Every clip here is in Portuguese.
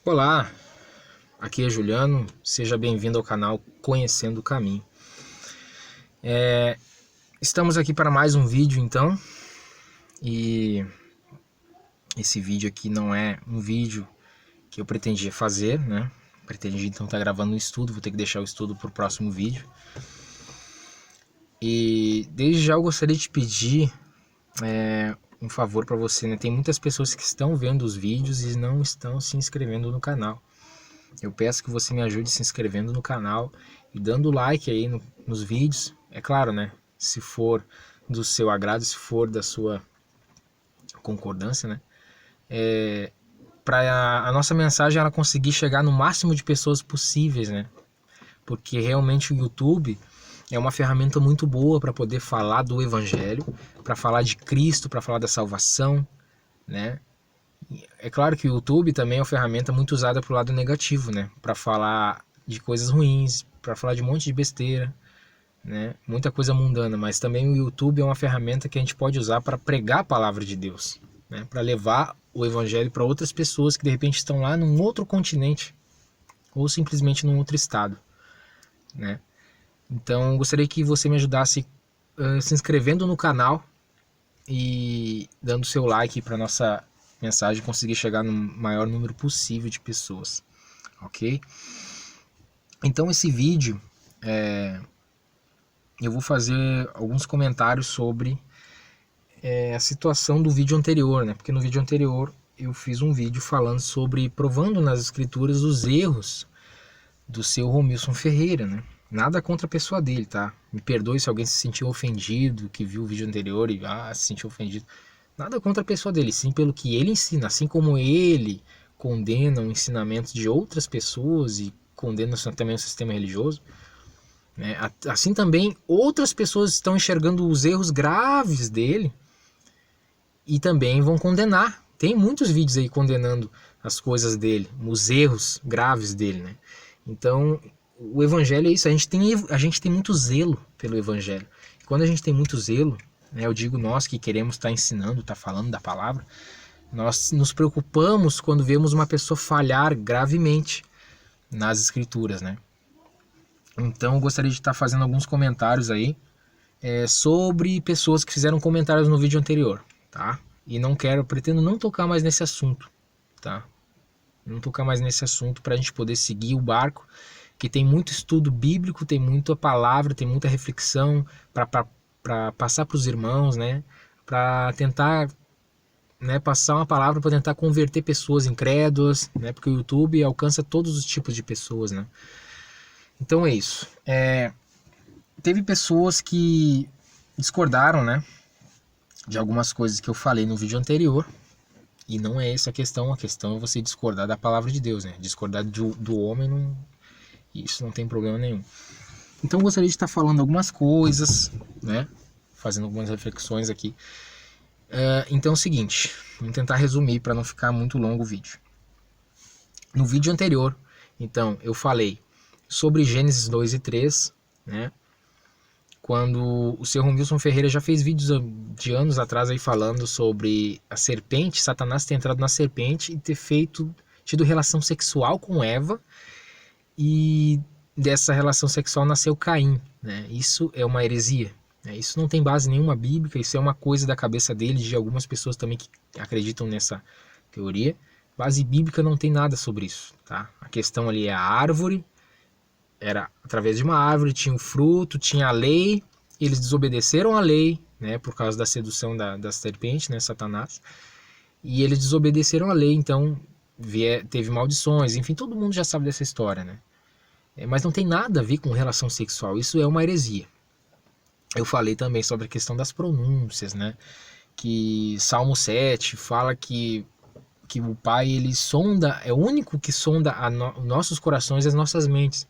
Olá, aqui é Juliano, seja bem-vindo ao canal Conhecendo o Caminho. Estamos aqui para mais um vídeo então, e esse vídeo aqui não é um vídeo que eu pretendia fazer, né? Pretendi então estar gravando um estudo, vou ter que deixar o estudo para o próximo vídeo. E desde já eu gostaria de pedir um favor para você, né? Tem muitas pessoas que estão vendo os vídeos e não estão se inscrevendo no canal. Eu peço que você me ajude se inscrevendo no canal e dando like aí nos vídeos. É claro, né? Se for do seu agrado, se for da sua concordância, né? Para a nossa mensagem ela conseguir chegar no máximo de pessoas possíveis, né? Porque realmente o YouTube é uma ferramenta muito boa para poder falar do Evangelho, para falar de Cristo, para falar da salvação, né? É claro que o YouTube também é uma ferramenta muito usada para o lado negativo, né? Para falar de coisas ruins, para falar de um monte de besteira, né? Muita coisa mundana, mas também o YouTube é uma ferramenta que a gente pode usar para pregar a palavra de Deus, né? Para levar o evangelho para outras pessoas que de repente estão lá num outro continente ou simplesmente num outro estado, né? Então, gostaria que você me ajudasse se inscrevendo no canal e dando seu like para nossa mensagem conseguir chegar no maior número possível de pessoas, ok? Então esse vídeo eu vou fazer alguns comentários sobre a situação do vídeo anterior, né? Porque no vídeo anterior eu fiz um vídeo falando sobre provando nas escrituras os erros do seu Romilson Ferreira, né? Nada contra a pessoa dele, tá? Me perdoe se alguém se sentiu ofendido, que viu o vídeo anterior e se sentiu ofendido. Nada contra a pessoa dele, sim pelo que ele ensina, assim como ele condena o ensinamento de outras pessoas e condena também o sistema religioso, né? Assim também outras pessoas estão enxergando os erros graves dele e também vão condenar. Tem muitos vídeos aí condenando as coisas dele, os erros graves dele, né? Então, o evangelho é isso, a gente tem muito zelo pelo evangelho. E quando a gente tem muito zelo, né, eu digo nós que queremos estar ensinando, estar falando da palavra, nós nos preocupamos quando vemos uma pessoa falhar gravemente nas escrituras, né? Então, eu gostaria de estar fazendo alguns comentários aí sobre pessoas que fizeram comentários no vídeo anterior, tá? E pretendo não tocar mais nesse assunto, tá? Não tocar mais nesse assunto para a gente poder seguir o barco, que tem muito estudo bíblico, tem muita palavra, tem muita reflexão para passar para os irmãos, né? Para tentar, né, passar uma palavra para tentar converter pessoas incrédulas, né? Porque o YouTube alcança todos os tipos de pessoas, né? Então é isso. Teve pessoas que discordaram, né, de algumas coisas que eu falei no vídeo anterior. E não é essa a questão é você discordar da palavra de Deus, né? Discordar do homem, não, isso não tem problema nenhum. Então eu gostaria de estar falando algumas coisas, né? Fazendo algumas reflexões aqui. Então é o seguinte, vamos tentar resumir para não ficar muito longo o vídeo. No vídeo anterior, então, eu falei sobre Gênesis 2 e 3, né? Quando o seu Romilson Ferreira já fez vídeos de anos atrás aí falando sobre a serpente, Satanás ter entrado na serpente e ter tido relação sexual com Eva, e dessa relação sexual nasceu Caim, né? Isso é uma heresia, né? Isso não tem base nenhuma bíblica, isso é uma coisa da cabeça dele, de algumas pessoas também que acreditam nessa teoria. Base bíblica não tem nada sobre isso, tá? A questão ali é a árvore, era através de uma árvore, tinha o fruto, tinha a lei, eles desobedeceram a lei, né, por causa da sedução da serpente, né, Satanás, e eles desobedeceram a lei, então teve maldições, enfim, todo mundo já sabe dessa história, né? Mas não tem nada a ver com relação sexual, isso é uma heresia. Eu falei também sobre a questão das pronúncias, né, que Salmo 7 fala que o Pai, ele sonda, é o único que sonda nossos corações e as nossas mentes.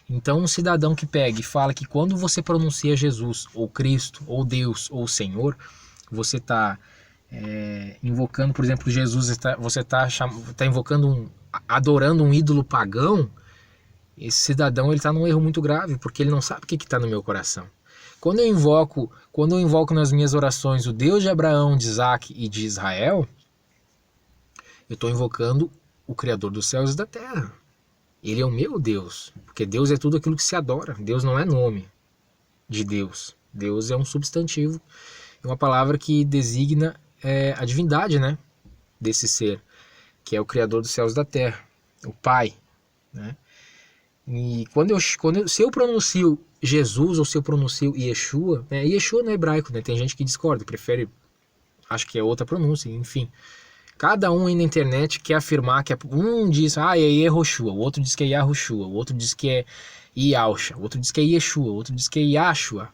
Então, um cidadão que pega e fala que quando você pronuncia Jesus, ou Cristo, ou Deus, ou Senhor, você está invocando, por exemplo, Jesus, você está invocando, adorando um ídolo pagão, esse cidadão está num erro muito grave, porque ele não sabe o que está no meu coração. Quando eu invoco nas minhas orações o Deus de Abraão, de Isaac e de Israel, eu estou invocando o Criador dos céus e da terra. Ele é o meu Deus, porque Deus é tudo aquilo que se adora. Deus não é nome de Deus. Deus é um substantivo, é uma palavra que designa a divindade, né, desse ser, que é o Criador dos céus e da terra, o Pai, né? E se eu pronuncio Jesus ou se eu pronuncio Yeshua, né, Yeshua no hebraico, né, tem gente que discorda, prefere, acho que é outra pronúncia, enfim. Cada um aí na internet quer afirmar que um diz, é Yehoshua, o outro diz que é Yahushua, o outro diz que é Yausha, o outro diz que é Yeshua, o outro diz que é Yashua,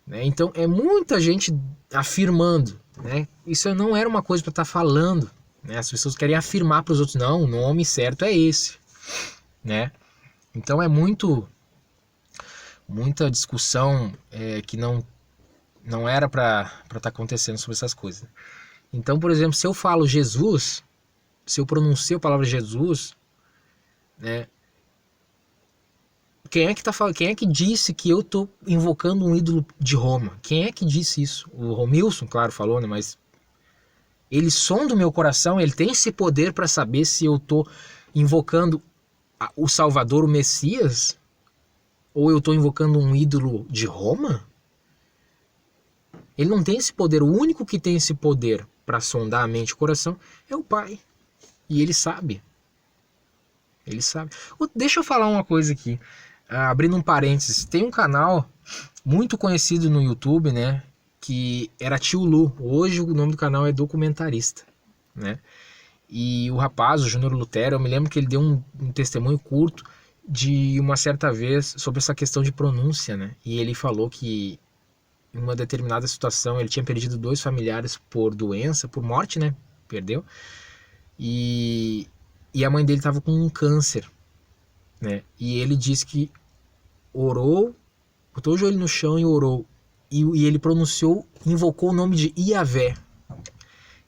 né? Então é muita gente afirmando, né? Isso não era uma coisa para estar falando, né? As pessoas querem afirmar para os outros, não, o nome certo é esse, né? Então é muita discussão que não era para estar acontecendo sobre essas coisas. Então, por exemplo, se eu falo Jesus, se eu pronuncio a palavra Jesus, né? Quem é que disse que eu tô invocando um ídolo de Roma? Quem é que disse isso? O Romilson, claro, falou, né? Mas ele sonda o meu coração, ele tem esse poder para saber se eu tô invocando o Salvador, o Messias, ou eu tô invocando um ídolo de Roma? Ele não tem esse poder. O único que tem esse poder para sondar a mente e o coração é o Pai. E ele sabe. Ele sabe. Deixa eu falar uma coisa aqui. Abrindo um parênteses. Tem um canal muito conhecido no YouTube, né? Que era Tio Lu. Hoje o nome do canal é Documentarista, né? E o rapaz, o Júnior Lutero, eu me lembro que ele deu um testemunho curto de uma certa vez sobre essa questão de pronúncia, né? E ele falou que em uma determinada situação ele tinha perdido 2 familiares por doença, por morte, né? Perdeu. E a mãe dele estava com um câncer, né? E ele disse que orou, botou o joelho no chão e orou. E ele pronunciou, invocou o nome de Iavé.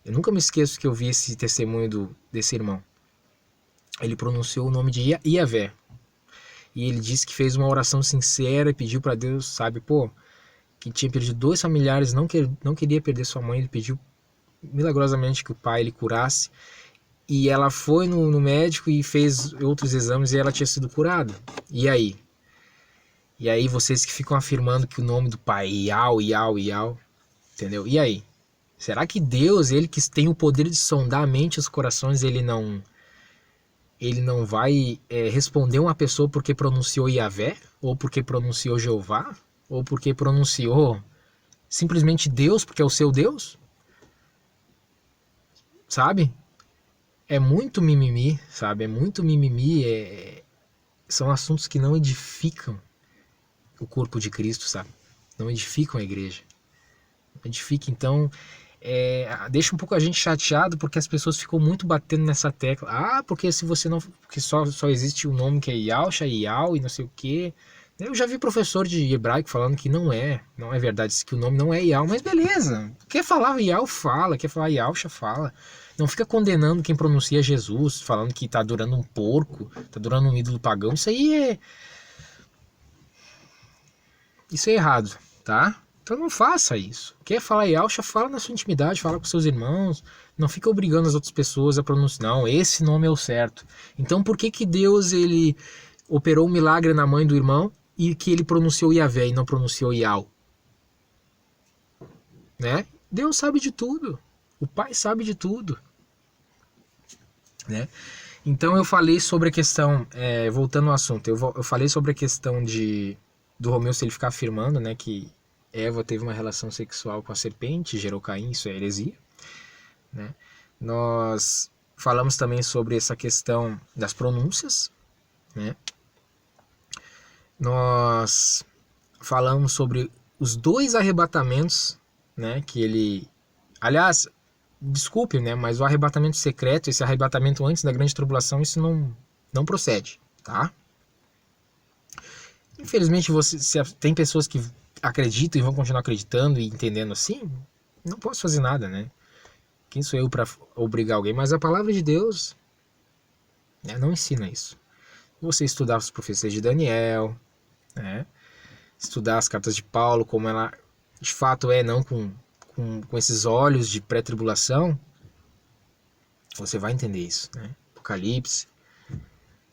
Eu nunca me esqueço que eu vi esse testemunho desse irmão. Ele pronunciou o nome de Iavé. E ele disse que fez uma oração sincera e pediu para Deus, sabe, que tinha perdido 2 familiares, não queria perder sua mãe, ele pediu milagrosamente que o pai ele curasse. E ela foi no médico e fez outros exames e ela tinha sido curada. E aí? E aí vocês que ficam afirmando que o nome do pai é Iau, entendeu? E aí? Será que Deus, ele que tem o poder de sondar a mente e os corações, ele não vai responder uma pessoa porque pronunciou Iavé? Ou porque pronunciou Jeová? Ou porque pronunciou simplesmente Deus, porque é o seu Deus? Sabe? É muito mimimi, sabe? É muito mimimi. São assuntos que não edificam o corpo de Cristo, sabe? Não edificam a igreja. Não edificam, então... deixa um pouco a gente chateado porque as pessoas ficam muito batendo nessa tecla. Porque se você não... Porque só existe o nome que é Yausha, Iau e não sei o quê. Eu já vi professor de hebraico falando que não é verdade, que o nome não é Iau, mas beleza. Quer falar Iau, fala. Quer falar Yausha, fala. Não fica condenando quem pronuncia Jesus, falando que tá adorando um porco, tá adorando um ídolo pagão. Isso é errado, tá? Então não faça isso. Quer falar Yausha, fala na sua intimidade, fala com seus irmãos. Não fica obrigando as outras pessoas a pronunciar. Não, esse nome é o certo. Então por que Deus ele operou um milagre na mãe do irmão e que ele pronunciou Iavé e não pronunciou Iau? Né? Deus sabe de tudo. O Pai sabe de tudo. Né? Então eu falei sobre a questão, voltando ao assunto, eu falei sobre a questão do Romeu se ele ficar afirmando, né, que Eva teve uma relação sexual com a serpente, gerou Caim, isso é heresia, né? Nós falamos também sobre essa questão das pronúncias, né? Nós falamos sobre os 2 arrebatamentos, né, que ele... Aliás, desculpe, né, mas o arrebatamento secreto, esse arrebatamento antes da grande tribulação, isso não procede, tá? Infelizmente, tem pessoas que acreditam e vão continuar acreditando e entendendo assim, não posso fazer nada, né? Quem sou eu para obrigar alguém? Mas a palavra de Deus, né, não ensina isso. Você estudar as profecias de Daniel, né, estudar as cartas de Paulo, como ela de fato não com esses olhos de pré-tribulação, você vai entender isso, né? Apocalipse,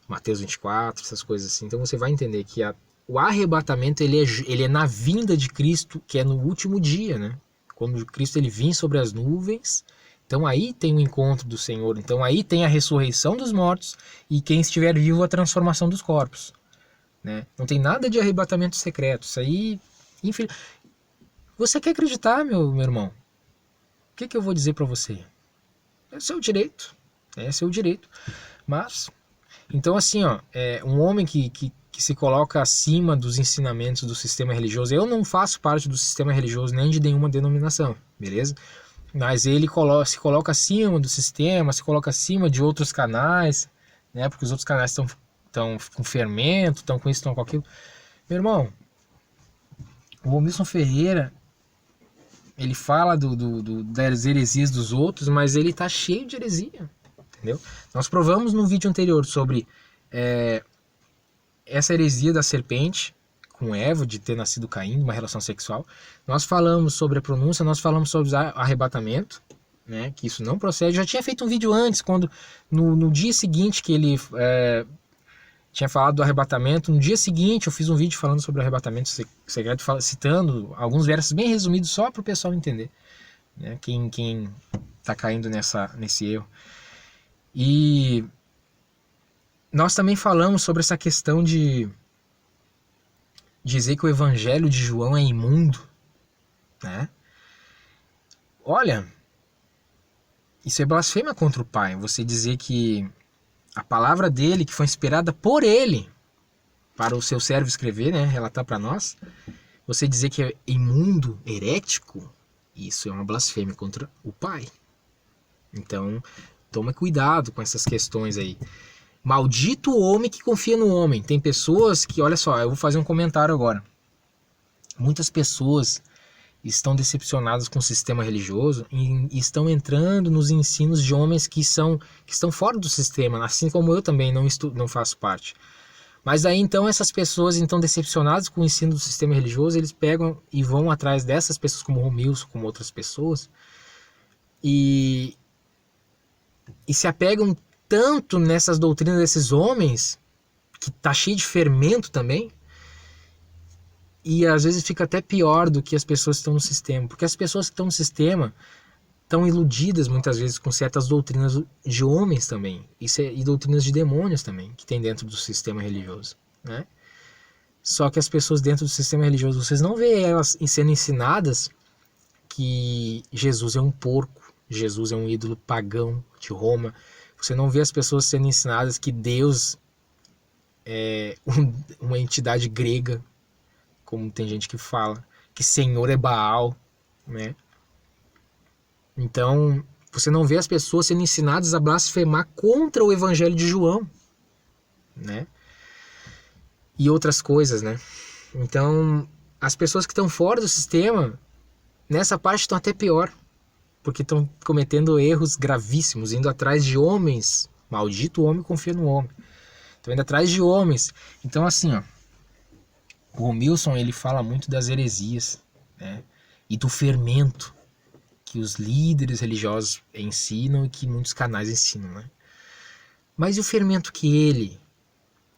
Mateus 24, essas coisas assim. Então você vai entender que o arrebatamento ele é na vinda de Cristo, que é no último dia, né? Quando Cristo ele vir sobre as nuvens, então aí tem o encontro do Senhor, então aí tem a ressurreição dos mortos e quem estiver vivo a transformação dos corpos, né? Não tem nada de arrebatamento secreto, isso aí, enfim. Você quer acreditar, meu irmão? O que eu vou dizer para você? É seu direito, é seu direito, mas... Então, assim, ó, um homem que se coloca acima dos ensinamentos do sistema religioso, eu não faço parte do sistema religioso nem de nenhuma denominação, beleza? Mas ele se coloca acima do sistema, se coloca acima de outros canais, né? Porque os outros canais estão com fermento, estão com isso, estão com aquilo. Meu irmão, o Romilson Ferreira, ele fala das heresias dos outros, mas ele tá cheio de heresia. Entendeu? Nós provamos no vídeo anterior sobre essa heresia da serpente com Eva, de ter nascido Caim, uma relação sexual. Nós falamos sobre a pronúncia, nós falamos sobre o arrebatamento, né, que isso não procede. Eu já tinha feito um vídeo antes, quando no dia seguinte que ele tinha falado do arrebatamento, no dia seguinte eu fiz um vídeo falando sobre o arrebatamento secreto, citando alguns versos bem resumidos só para o pessoal entender, né, quem está caindo nesse erro. E nós também falamos sobre essa questão de dizer que o evangelho de João é imundo, né? Olha, isso é blasfêmia contra o Pai. Você dizer que a palavra dele, que foi inspirada por ele, para o seu servo escrever, né, relatar para nós, você dizer que é imundo, herético, isso é uma blasfêmia contra o Pai. Então, toma cuidado com essas questões aí. Maldito o homem que confia no homem. Tem pessoas que, olha só, eu vou fazer um comentário agora. Muitas pessoas estão decepcionadas com o sistema religioso e estão entrando nos ensinos de homens que estão fora do sistema, assim como eu também não faço parte. Mas aí então essas pessoas então decepcionadas com o ensino do sistema religioso, eles pegam e vão atrás dessas pessoas como Romilson, como outras pessoas, e se apegam tanto nessas doutrinas desses homens, que tá cheio de fermento também, e às vezes fica até pior do que as pessoas que estão no sistema, porque as pessoas que estão no sistema estão iludidas muitas vezes com certas doutrinas de homens também, e doutrinas de demônios também, que tem dentro do sistema religioso, né? Só que as pessoas dentro do sistema religioso, vocês não vê elas sendo ensinadas que Jesus é um porco, Jesus é um ídolo pagão de Roma. Você não vê as pessoas sendo ensinadas que Deus é uma entidade grega, como tem gente que fala, que Senhor é Baal, né? Então, você não vê as pessoas sendo ensinadas a blasfemar contra o Evangelho de João, né? E outras coisas, né? Então, as pessoas que estão fora do sistema, nessa parte estão até pior, porque estão cometendo erros gravíssimos, indo atrás de homens. Maldito o homem confia no homem. Estão indo atrás de homens. Então, assim, ó, o Romilson, ele fala muito das heresias, né? E do fermento que os líderes religiosos ensinam e que muitos canais ensinam, né? Mas e o fermento que ele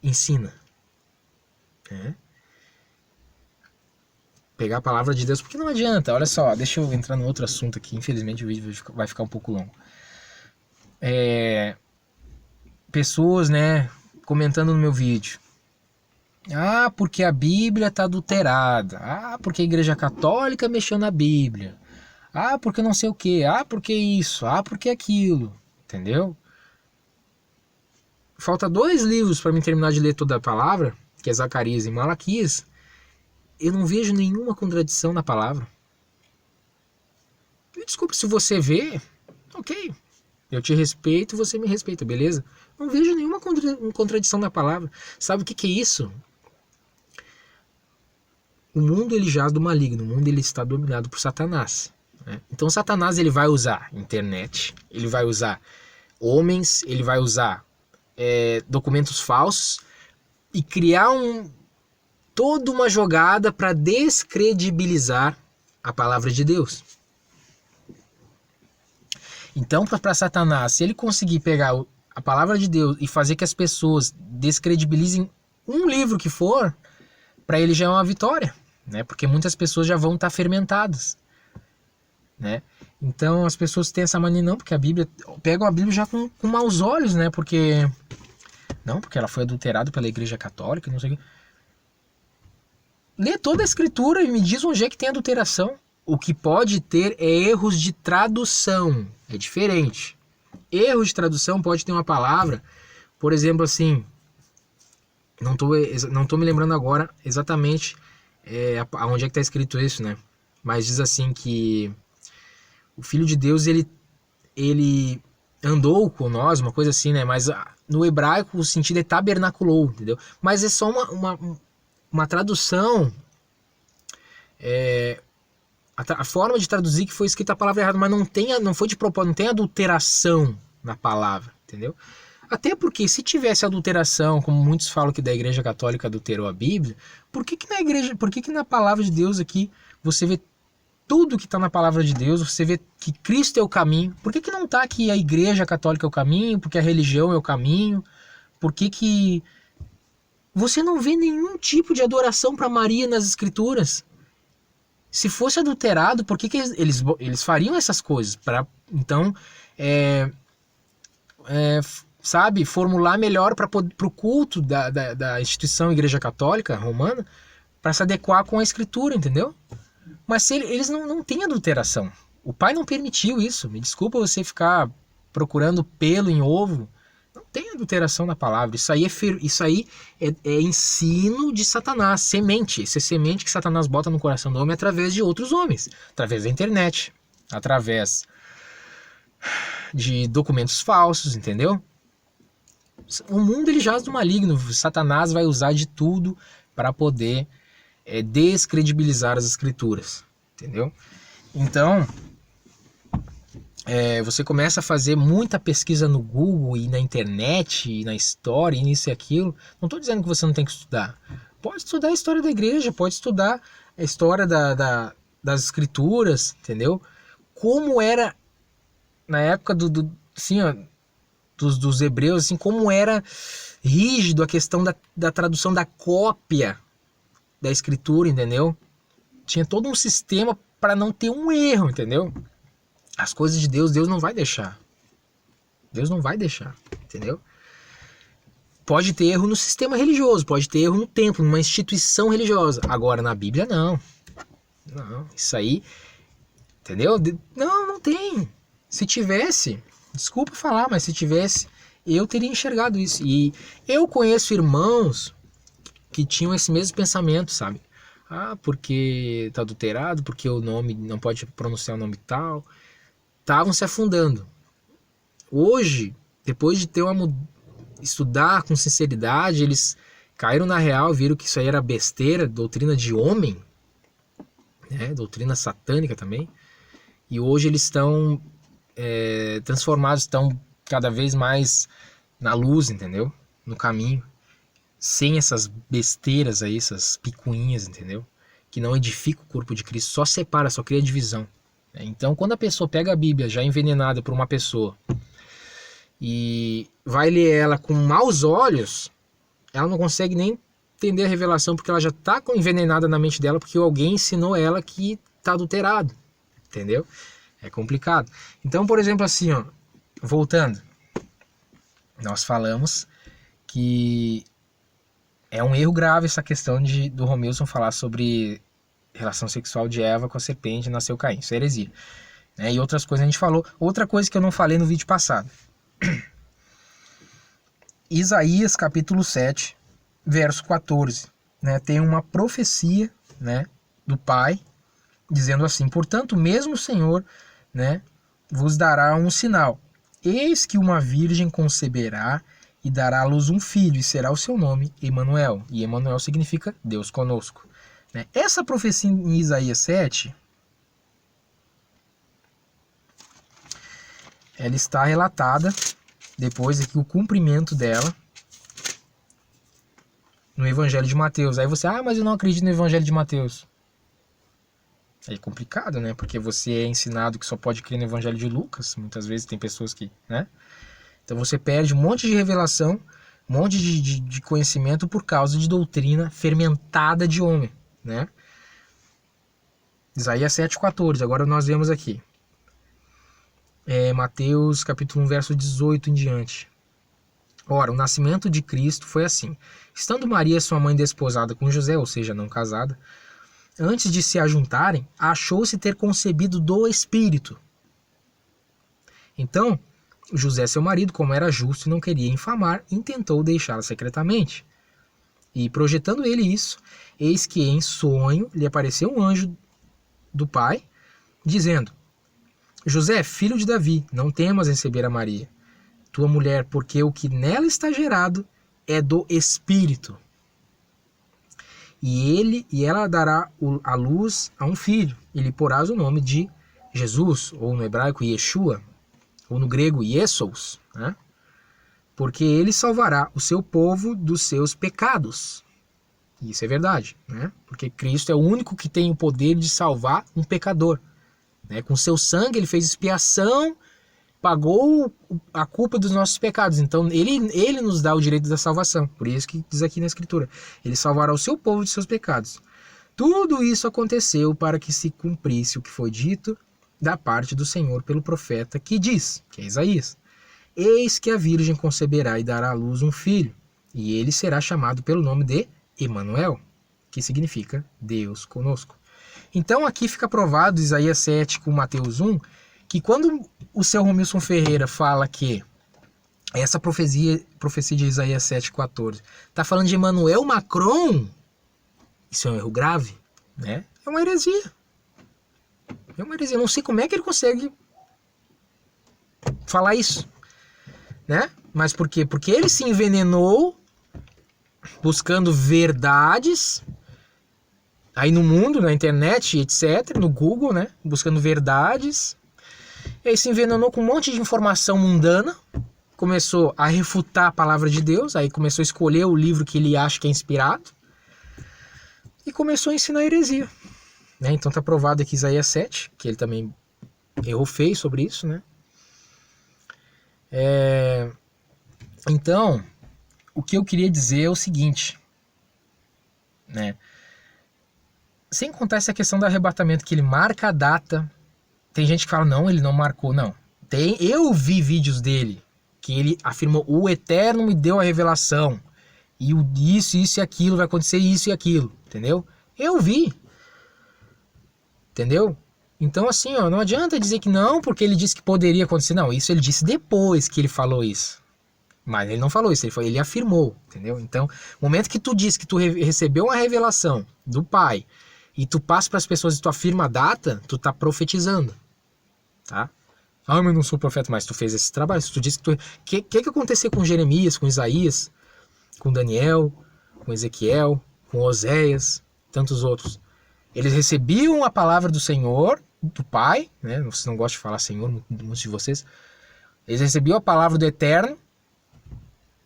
ensina? Né? Pegar a palavra de Deus, porque não adianta. Olha só, deixa eu entrar no outro assunto aqui. Infelizmente o vídeo vai ficar um pouco longo. Pessoas, né, comentando no meu vídeo. Ah, porque a Bíblia está adulterada. Ah, porque a Igreja Católica mexeu na Bíblia. Ah, porque não sei o que. Ah, porque isso. Ah, porque aquilo. Entendeu? Falta 2 livros para mim terminar de ler toda a palavra, que é Zacarias e Malaquias. Eu não vejo nenhuma contradição na palavra. Desculpa, se você vê, ok. Eu te respeito, você me respeita, beleza? Não vejo nenhuma contradição na palavra. Sabe o que é isso? O mundo ele jaz do maligno, o mundo ele está dominado por Satanás, né? Então Satanás ele vai usar internet, ele vai usar homens, ele vai usar documentos falsos e criar toda uma jogada para descredibilizar a palavra de Deus. Então, para Satanás, se ele conseguir pegar a palavra de Deus e fazer que as pessoas descredibilizem um livro que for, para ele já é uma vitória, né? Porque muitas pessoas já vão estar fermentadas, né? Então as pessoas têm essa mania, não, porque a Bíblia, pegam a Bíblia já com maus olhos, né? Porque ela foi adulterada pela Igreja Católica, não sei o quê. Lê toda a Escritura e me diz onde é que tem adulteração. O que pode ter é erros de tradução, é diferente. Erros de tradução pode ter uma palavra, por exemplo, assim, não tô me lembrando agora exatamente onde é que está escrito isso, né? Mas diz assim que o Filho de Deus, ele andou conosco, uma coisa assim, né? Mas no hebraico o sentido é tabernaculou, entendeu? Mas é só uma tradução, a forma de traduzir que foi escrita a palavra errada, mas não foi de propósito, não tem adulteração na palavra, entendeu? Até porque se tivesse adulteração, como muitos falam que da Igreja Católica adulterou a Bíblia, por que na palavra de Deus aqui você vê tudo que está na palavra de Deus, você vê que Cristo é o caminho? Por que não está que a Igreja Católica é o caminho, porque a religião é o caminho? Por que você não vê nenhum tipo de adoração para Maria nas Escrituras? Se fosse adulterado, por que eles fariam essas coisas? Então, sabe, formular melhor para o culto da instituição Igreja Católica Romana, para se adequar com a Escritura, entendeu? Mas se eles não têm adulteração. O pai não permitiu isso. Me desculpa você ficar procurando pelo em ovo. Não tem adulteração na palavra. Isso aí é ensino de Satanás, semente. Isso é semente que Satanás bota no coração do homem através de outros homens. Através da internet. Através de documentos falsos, entendeu? O mundo ele jaz do maligno. Satanás vai usar de tudo para poder descredibilizar as escrituras, entendeu? Então, você começa a fazer muita pesquisa no Google e na internet, e na história, e nisso e aquilo. Não estou dizendo que você não tem que estudar. Pode estudar a história da igreja, pode estudar a história das escrituras, entendeu? Como era na época assim, ó, dos hebreus, assim, como era rígido a questão da tradução da cópia da escritura, entendeu? Tinha todo um sistema para não ter um erro, entendeu? As coisas de Deus não vai deixar. Deus não vai deixar, entendeu? Pode ter erro no sistema religioso, pode ter erro no templo, numa instituição religiosa. Agora, na Bíblia, não. Não, isso aí, entendeu? Não tem. Se tivesse, desculpa falar, mas se tivesse, eu teria enxergado isso. E eu conheço irmãos que tinham esse mesmo pensamento, sabe? Porque tá adulterado, porque o nome não pode pronunciar o nome tal. Estavam se afundando. Hoje, depois de estudar com sinceridade, eles caíram na real, viram que isso aí era besteira, doutrina de homem, né? Doutrina satânica também. E hoje eles estão transformados, estão cada vez mais na luz, entendeu? No caminho. Sem essas besteiras aí, essas picuinhas, entendeu? Que não edifica o corpo de Cristo, só separa, só cria divisão. Então, quando a pessoa pega a Bíblia já envenenada por uma pessoa e vai ler ela com maus olhos, ela não consegue nem entender a revelação, porque ela já está envenenada na mente dela, porque alguém ensinou ela que está adulterado, entendeu? É complicado. Então, por exemplo, assim, ó, voltando, nós falamos que é um erro grave essa questão do Romilson falar sobre relação sexual de Eva com a serpente e nasceu Caim. Isso é heresia. E outras coisas a gente falou. Outra coisa que eu não falei no vídeo passado. Isaías capítulo 7, verso 14. Tem uma profecia, do Pai, dizendo assim: portanto, mesmo o Senhor, vos dará um sinal. Eis que uma virgem conceberá e dará à luz um filho, e será o seu nome Emanuel. E Emanuel significa Deus conosco. Essa profecia em Isaías 7, ela está relatada, depois aqui o cumprimento dela, no Evangelho de Mateus. Aí você, mas eu não acredito no Evangelho de Mateus. É complicado, né? Porque você é ensinado que só pode crer no Evangelho de Lucas. Muitas vezes tem pessoas que, Então você perde um monte de revelação, um monte de conhecimento por causa de doutrina fermentada de homem, né? Isaías 7,14, agora nós vemos aqui. Mateus capítulo 1, verso 18 em diante. Ora, o nascimento de Cristo foi assim. Estando Maria, sua mãe, desposada com José, ou seja, não casada, antes de se ajuntarem, achou-se ter concebido do Espírito. Então, José, seu marido, como era justo e não queria infamar, intentou deixá-la secretamente. E projetando ele isso, eis que em sonho lhe apareceu um anjo do Pai, dizendo: José, filho de Davi, não temas receber a Maria, tua mulher, porque o que nela está gerado é do Espírito. E ela dará a luz a um filho, e lhe porás o nome de Jesus, ou no hebraico Yeshua, ou no grego Iesous, né? Porque ele salvará o seu povo dos seus pecados. Isso é verdade, né? Porque Cristo é o único que tem o poder de salvar um pecador, né? Com seu sangue ele fez expiação, pagou a culpa dos nossos pecados. Então ele nos dá o direito da salvação. Por isso que diz aqui na Escritura: ele salvará o seu povo de seus pecados. Tudo isso aconteceu para que se cumprisse o que foi dito da parte do Senhor pelo profeta, que diz, que é Isaías: eis que a virgem conceberá e dará à luz um filho, e ele será chamado pelo nome de Emanuel, que significa Deus conosco. Então aqui fica provado, Isaías 7 com Mateus 1, que quando o seu Romilson Ferreira fala que essa profecia de Isaías 7,14 está falando de Emmanuel Macron, isso é um erro grave, né? É uma heresia. É uma heresia. Eu não sei como é que ele consegue falar isso, né? Mas por quê? Porque ele se envenenou buscando verdades aí no mundo, na internet, etc., no Google, né? Buscando verdades. E aí se envenenou com um monte de informação mundana, começou a refutar a palavra de Deus, aí começou a escolher o livro que ele acha que é inspirado e começou a ensinar heresia, né? Então tá provado aqui Isaías 7, que ele também errou feio sobre isso, né? Então, o que eu queria dizer é o seguinte, né? Sem contar essa questão do arrebatamento, que ele marca a data. Tem gente que fala, não, ele não marcou. Não. Eu vi vídeos dele que ele afirmou: o Eterno me deu a revelação. E isso e aquilo, vai acontecer isso e aquilo. Entendeu? Eu vi. Entendeu? Então assim, ó, não adianta dizer que não, porque ele disse que poderia acontecer. Não, isso ele disse depois que ele falou isso. Mas ele não falou isso, ele afirmou. Entendeu? Então, no momento que tu diz que tu recebeu uma revelação do Pai e tu passa para as pessoas e tu afirma a data, tu tá profetizando. Tá? Ah, mas eu não sou profeta, mas tu fez esse trabalho. Se tu disse que que aconteceu com Jeremias, com Isaías, com Daniel, com Ezequiel, com Oséias, tantos outros. Eles recebiam a palavra do Senhor, do Pai, né? Vocês não gostam de falar Senhor, muitos de vocês. Eles recebiam a palavra do Eterno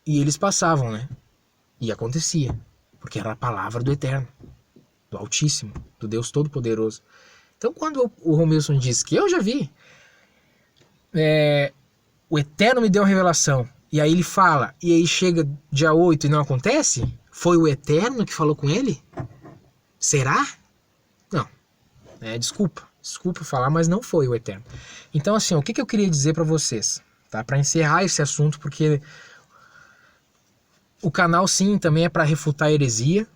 e eles passavam, né? E acontecia, porque era a palavra do Eterno, do Altíssimo, do Deus Todo-Poderoso. Então quando o Romilson diz que eu já vi, o Eterno me deu uma revelação, e aí ele fala, e aí chega dia 8 e não acontece, foi o Eterno que falou com ele? Será? Não. Desculpa falar, mas não foi o Eterno. Então assim, o que eu queria dizer para vocês, tá? Para encerrar esse assunto, porque o canal sim também é para refutar heresia,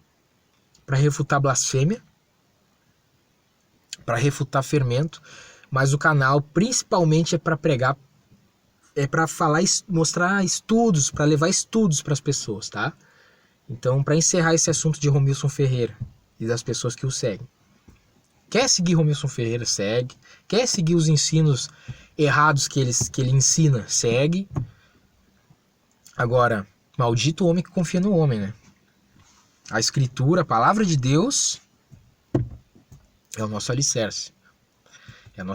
para refutar blasfêmia, para refutar fermento, mas o canal principalmente é para pregar, é para falar, mostrar estudos, para levar estudos para as pessoas, tá? Então, para encerrar esse assunto de Romilson Ferreira e das pessoas que o seguem, quer seguir Romilson Ferreira, segue. Quer seguir os ensinos errados que ele ensina, segue. Agora, maldito o homem que confia no homem, né? A Escritura, a palavra de Deus, é o nosso alicerce.